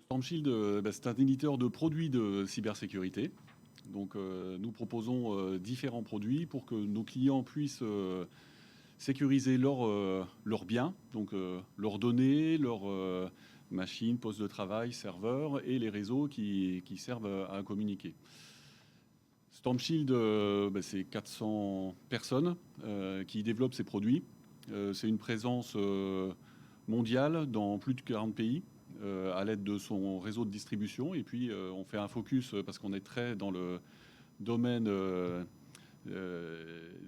Stormshield, c'est un éditeur de produits de cybersécurité. Donc, nous proposons différents produits pour que nos clients puissent sécuriser leurs biens, donc leurs données, leurs machines, postes de travail, serveurs et les réseaux qui servent à communiquer. Stormshield, c'est 400 personnes qui développent ces produits. C'est une présence mondiale dans plus de 40 pays à l'aide de son réseau de distribution. Et puis, on fait un focus parce qu'on est très dans le domaine de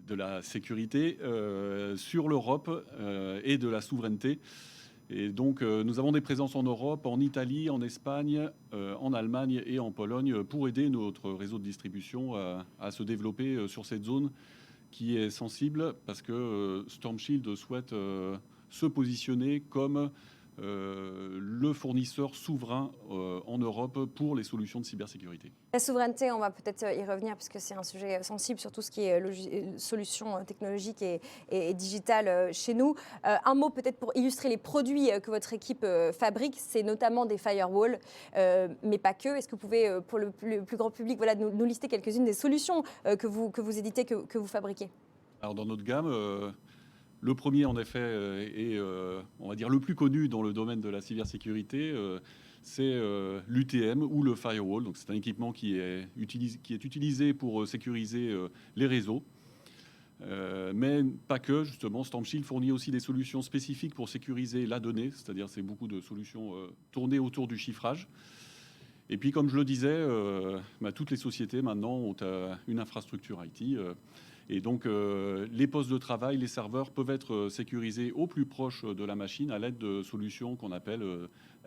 la sécurité sur l'Europe et de la souveraineté. Et donc, nous avons des présences en Europe, en Italie, en Espagne, en Allemagne et en Pologne pour aider notre réseau de distribution à se développer sur cette zone qui est sensible parce que Stormshield souhaite se positionner comme le fournisseur souverain en Europe pour les solutions de cybersécurité. La souveraineté, on va peut-être y revenir puisque c'est un sujet sensible sur tout ce qui est solutions technologiques et digitales chez nous. Un mot peut-être pour illustrer les produits que votre équipe fabrique, c'est notamment des firewalls, mais pas que. Est-ce que vous pouvez, pour le plus grand public, voilà, nous lister quelques-unes des solutions que vous éditez, que vous fabriquez? Alors dans notre gamme, le premier en effet est, on va dire, le plus connu dans le domaine de la cybersécurité, c'est l'UTM ou le firewall. Donc c'est un équipement qui est utilisé pour sécuriser les réseaux. Mais pas que, justement, Stormshield fournit aussi des solutions spécifiques pour sécuriser la donnée, c'est-à-dire c'est beaucoup de solutions tournées autour du chiffrage. Et puis, comme je le disais, toutes les sociétés maintenant ont une infrastructure IT. Et donc, les postes de travail, les serveurs peuvent être sécurisés au plus proche de la machine à l'aide de solutions qu'on appelle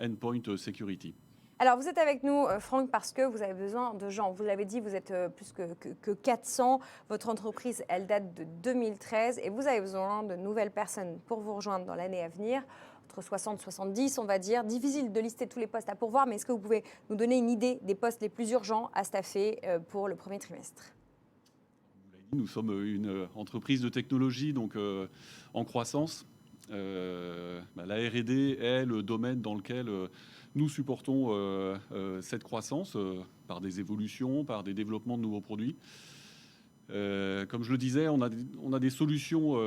Endpoint Security. Alors, vous êtes avec nous, Franck, parce que vous avez besoin de gens. Vous l'avez dit, vous êtes plus que 400. Votre entreprise, elle date de 2013 et vous avez besoin de nouvelles personnes pour vous rejoindre dans l'année à venir. Entre 60 et 70, on va dire. Difficile de lister tous les postes à pourvoir, mais est-ce que vous pouvez nous donner une idée des postes les plus urgents à staffer pour le premier trimestre ? Nous sommes une entreprise de technologie donc en croissance. La R&D est le domaine dans lequel nous supportons cette croissance par des évolutions, par des développements de nouveaux produits. Comme je le disais, on a des solutions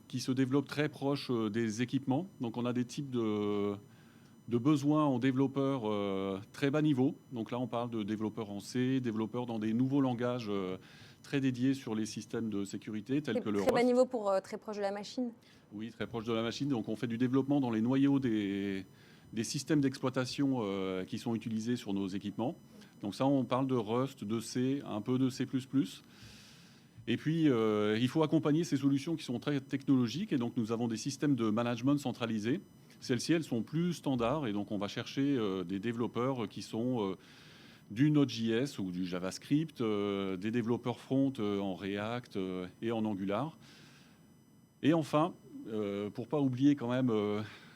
qui se développent très proches des équipements. Donc on a des types de besoins en développeurs très bas niveau. Donc là, on parle de développeurs en C, développeurs dans des nouveaux langages très dédiés sur les systèmes de sécurité tels que le Très bas Rust. niveau pour très proche de la machine. Oui, très proche de la machine. Donc on fait du développement dans les noyaux des systèmes d'exploitation qui sont utilisés sur nos équipements. Donc ça, on parle de Rust, de C, un peu de C++. Et puis, il faut accompagner ces solutions qui sont très technologiques. Et donc, nous avons des systèmes de management centralisés. Celles-ci, elles sont plus standards. Et donc, on va chercher des développeurs qui sont du Node.js ou du JavaScript, des développeurs front en React et en Angular. Et enfin, pour ne pas oublier quand même,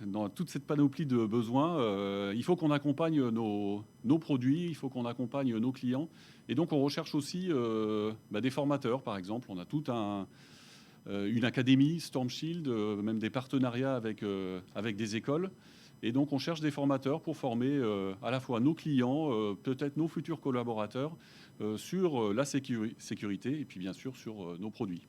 dans toute cette panoplie de besoins, il faut qu'on accompagne nos produits, il faut qu'on accompagne nos clients. Et donc, on recherche aussi des formateurs, par exemple. On a toute une académie, Stormshield, même des partenariats avec des écoles. Et donc, on cherche des formateurs pour former à la fois nos clients, peut-être nos futurs collaborateurs, sur la sécurité et puis bien sûr sur nos produits.